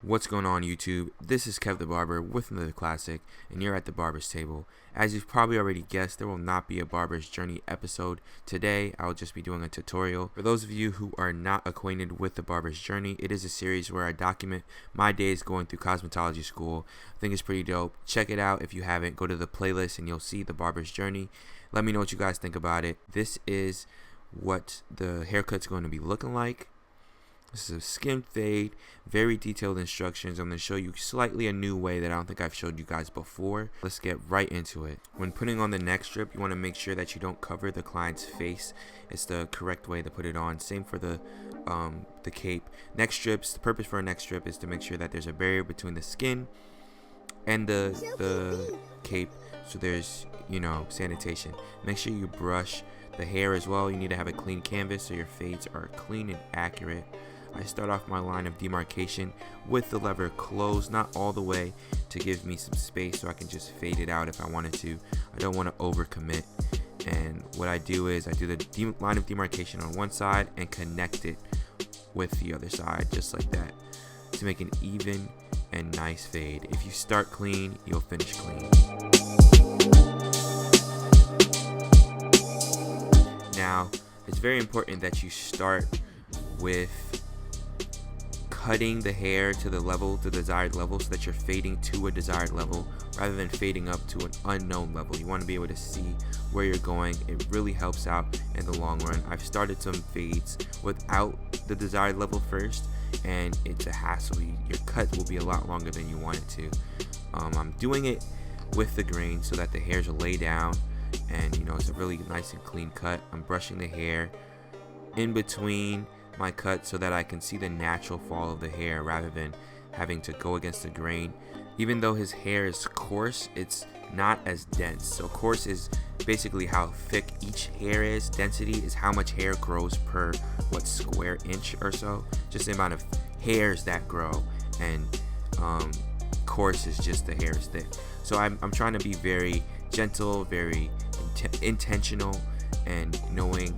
What's going on YouTube? This is Kev the Barber with another classic, and you're at the Barber's Table. As you've probably already guessed, there will not be a Barber's Journey episode. Today, I'll just be doing a tutorial. For those of you who are not acquainted with the Barber's Journey, it is a series where I document my days going through cosmetology school. I think it's pretty dope. Check it out if you haven't. Go to the playlist and you'll see the Barber's Journey. Let me know what you guys think about it. This is what the haircut's going to be looking like. This is a skin fade, very detailed instructions. I'm going to show you slightly a new way that I don't think I've showed you guys before. Let's get right into it. When putting on the neck strip, you want to make sure that you don't cover the client's face. It's the correct way to put it on. Same for the cape. Neck strips, the purpose for a neck strip is to make sure that there's a barrier between the skin and the cape, so there's, sanitation. Make sure you brush the hair as well. You need to have a clean canvas so your fades are clean and accurate. I start off my line of demarcation with the lever closed, not all the way, to give me some space so I can just fade it out if I wanted to. I don't want to overcommit. And what I do is I do the line of demarcation on one side and connect it with the other side, just like that, to make an even and nice fade. If you start clean, you'll finish clean. Now, it's very important that you start with cutting the hair to the desired level, so that you're fading to a desired level rather than fading up to an unknown level. You want to be able to see where you're going. It really helps out in the long run. I've started some fades without the desired level first, and it's a hassle. Your cut will be a lot longer than you want it to. I'm doing it with the grain so that the hairs will lay down, and it's a really nice and clean cut. I'm brushing the hair in between my cut so that I can see the natural fall of the hair rather than having to go against the grain. Even though his hair is coarse, it's not as dense. So coarse is basically how thick each hair is. Density is how much hair grows per square inch or so, just the amount of hairs that grow. And coarse is just the hair is thick. So I'm trying to be very gentle, very intentional, and knowing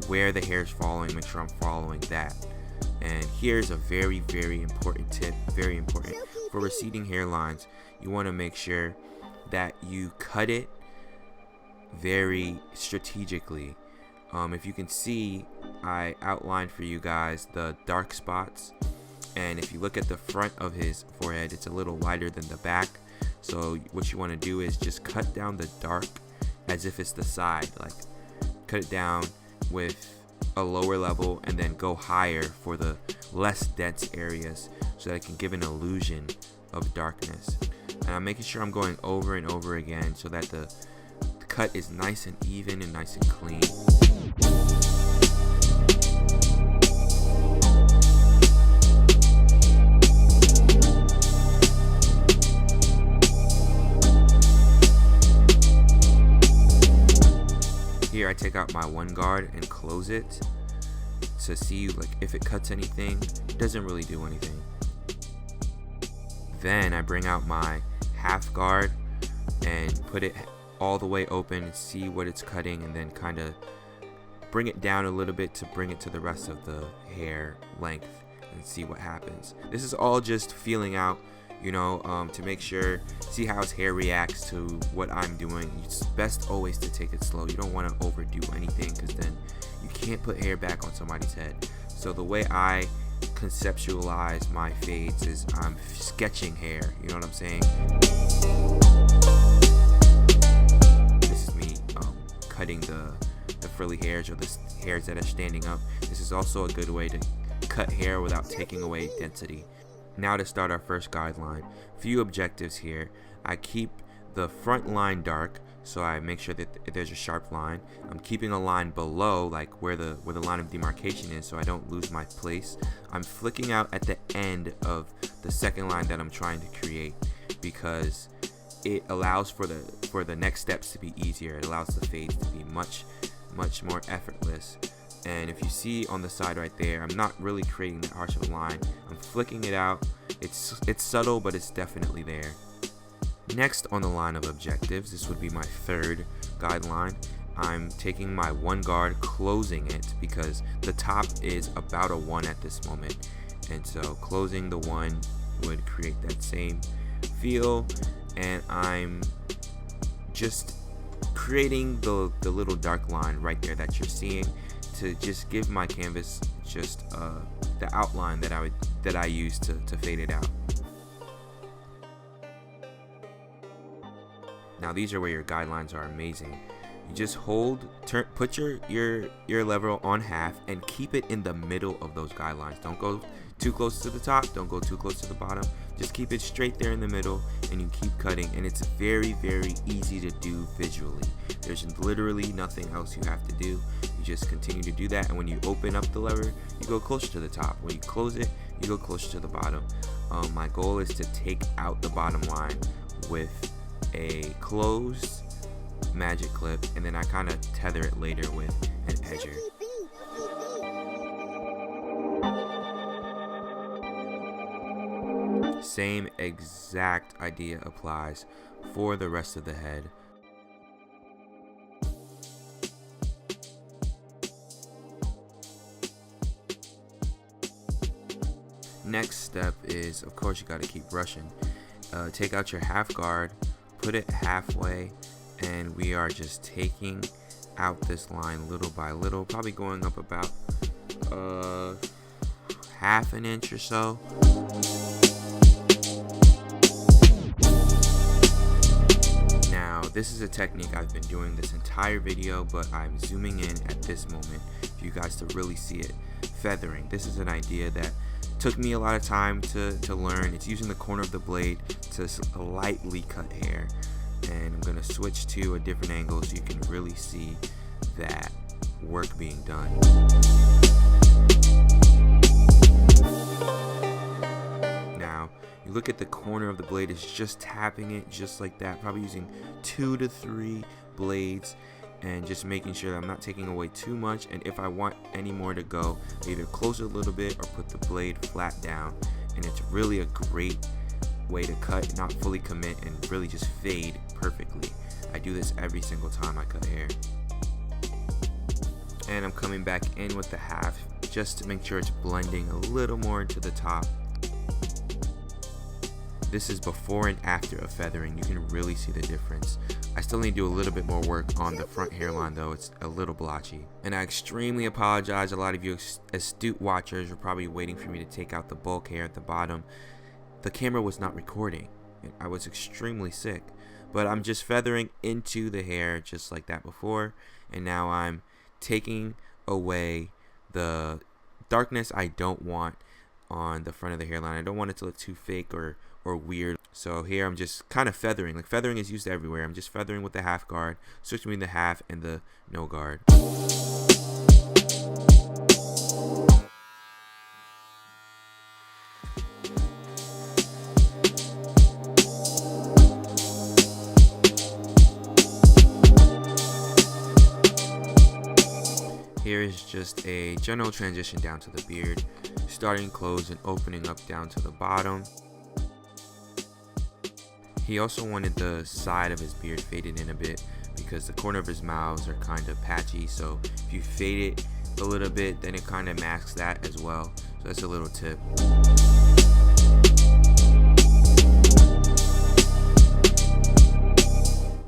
where the hair is falling, make sure I'm following that. And here's a very, very important tip, very important. For receding hairlines, you want to make sure that you cut it very strategically. If you can see, I outlined for you guys the dark spots, and if you look at the front of his forehead, it's a little lighter than the back. So what you want to do is just cut down the dark as if it's the side, like cut it down with a lower level and then go higher for the less dense areas, so that it can give an illusion of darkness. And I'm making sure I'm going over and over again so that the cut is nice and even and nice and clean. Here I take out my one guard and close it to see if it cuts anything. It doesn't really do anything. Then I bring out my half guard and put it all the way open and see what it's cutting, and then kind of bring it down a little bit to bring it to the rest of the hair length and see what happens. This is all just feeling out, to make sure, see how his hair reacts to what I'm doing. It's best always to take it slow. You don't want to overdo anything, because then you can't put hair back on somebody's head. So the way I conceptualize my fades is I'm sketching hair, you know what I'm saying? This is me cutting the frilly hairs, or the hairs that are standing up. This is also a good way to cut hair without taking away density. Now to start our first guideline, few objectives here. I keep the front line dark, so I make sure that there's a sharp line. I'm keeping a line below, like where the line of demarcation is, so I don't lose my place. I'm flicking out at the end of the second line that I'm trying to create, because it allows for the next steps to be easier. It allows the fades to be much more effortless. And if you see on the side right there, I'm not really creating that harsh of a line. I'm flicking it out. It's subtle, but it's definitely there. Next on the line of objectives, this would be my third guideline. I'm taking my one guard, closing it, because the top is about a 1 at this moment. And so closing the 1 would create that same feel. And I'm just creating the little dark line right there that you're seeing to just give my canvas just the outline that I use to fade it out. Now these are where your guidelines are amazing. You just put your lever on half and keep it in the middle of those guidelines. Don't go too close to the top, don't go too close to the bottom. Just keep it straight there in the middle, and you keep cutting, and it's very, very easy to do visually. There's literally nothing else you have to do. You just continue to do that, and when you open up the lever, you go closer to the top. When you close it, you go closer to the bottom. My goal is to take out the bottom line with a closed magic clip, and then I kind of tether it later with an edger. Same exact idea applies for the rest of the head. Next step is, of course, you got to keep brushing. Take out your half guard, put it halfway, and we are just taking out this line little by little, probably going up about half an inch or so. Now this is a technique I've been doing this entire video, but I'm zooming in at this moment for you guys to really see it. Feathering. This is an idea that took me a lot of time to learn. It's using the corner of the blade to lightly cut hair, and I'm going to switch to a different angle so you can really see that work being done. Now you look at the corner of the blade, it's just tapping it just like that, probably using 2 to 3 blades, and just making sure that I'm not taking away too much. And if I want any more to go, either close it a little bit or put the blade flat down. And it's really a great way to cut, not fully commit, and really just fade perfectly. I do this every single time I cut hair. And I'm coming back in with the half just to make sure it's blending a little more into the top. This is before and after of feathering. You can really see the difference. I still need to do a little bit more work on the front hairline though. It's a little blotchy. And I extremely apologize. A lot of you astute watchers were probably waiting for me to take out the bulk hair at the bottom. The camera was not recording. I was extremely sick. But I'm just feathering into the hair just like that before. And now I'm taking away the darkness I don't want on the front of the hairline. I don't want it to look too fake or weird. So here I'm just kind of feathering. Like, feathering is used everywhere. I'm just feathering with the half guard, switching between the half and the no guard. Here is just a general transition down to the beard, starting close and opening up down to the bottom. He also wanted the side of his beard faded in a bit because the corner of his mouths are kind of patchy, so if you fade it a little bit, then it kind of masks that as well. So that's a little tip.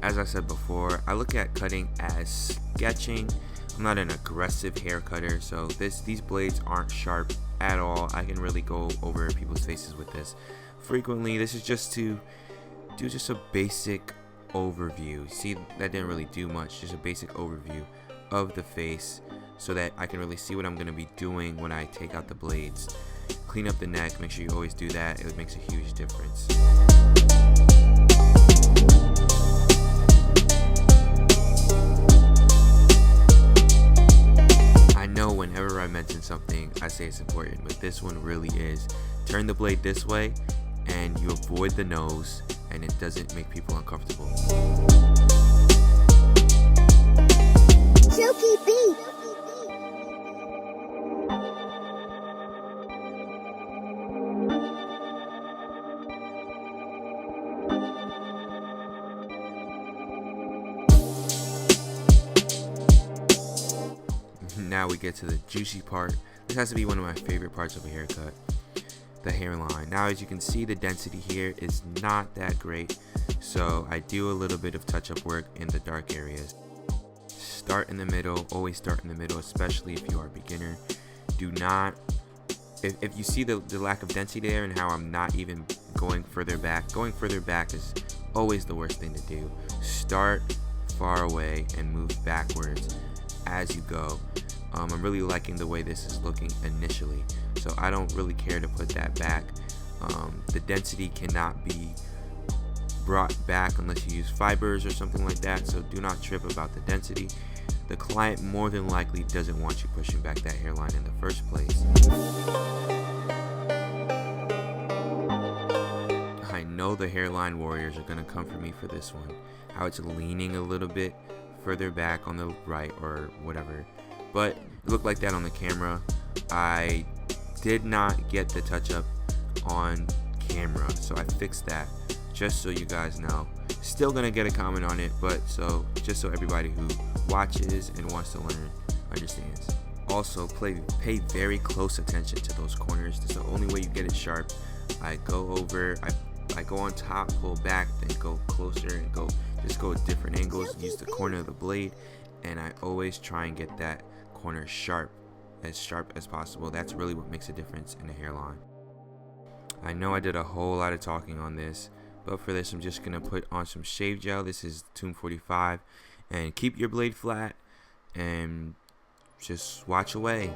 As I said before, I look at cutting as sketching. I'm not an aggressive hair cutter, so these blades aren't sharp at all. I can really go over people's faces with this frequently. This is just to do just a basic overview. See, that didn't really do much, just a basic overview of the face so that I can really see what I'm going to be doing when I take out the blades. Clean up the neck, make sure you always do that. It makes a huge difference. I know whenever I mention something, I say it's important, but this one really is. Turn the blade this way and you avoid the nose, and it doesn't make people uncomfortable. Silky beat. Now we get to the juicy part. This has to be one of my favorite parts of a haircut. the hairline. Now as you can see, the density here is not that great, so I do a little bit of touch-up work in the dark areas. Start in the middle, always start in the middle, especially if you are a beginner. Do not, if you see the lack of density there and how I'm not even going further back is always the worst thing to do. Start far away and move backwards as you go. I'm really liking the way this is looking initially, so I don't really care to put that back. The density cannot be brought back unless you use fibers or something like that, so do not trip about the density. The client more than likely doesn't want you pushing back that hairline in the first place. I know the hairline warriors are going to come for me for this one, how it's leaning a little bit further back on the right or whatever, but it looked like that on the camera. I did not get the touch up on camera, so I fixed that, just so you guys know. Still gonna get a comment on it, but just so everybody who watches and wants to learn understands. Also, pay very close attention to those corners. That's the only way you get it sharp. I go over, I go on top, pull back, then go closer and go at different angles, use the corner of the blade, and I always try and get that corner sharp as possible. That's really what makes a difference in a hairline. I know I did a whole lot of talking on this, but for this I'm just gonna put on some shave gel. This is Tomb 45, and keep your blade flat and just watch away.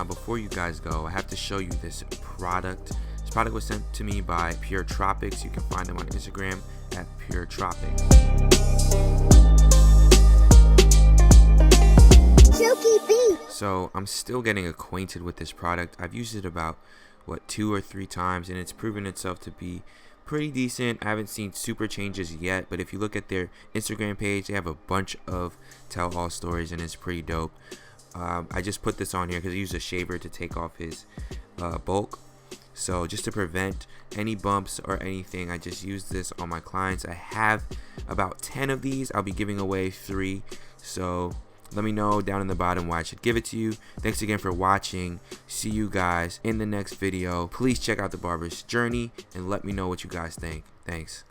Before you guys go, I have to show you this product. This product was sent to me by Pure Tropics. You can find them on Instagram at Pure Tropics. So I'm still getting acquainted with this product. I've used it about 2 or 3 times, and it's proven itself to be pretty decent. I haven't seen super changes yet, but if you look at their Instagram page, they have a bunch of tell-all stories, and it's pretty dope. I just put this on here because I used a shaver to take off his bulk. So just to prevent any bumps or anything, I just used this on my clients. I have about 10 of these. I'll be giving away 3. So let me know down in the bottom why I should give it to you. Thanks again for watching. See you guys in the next video. Please check out the barber's journey and let me know what you guys think. Thanks.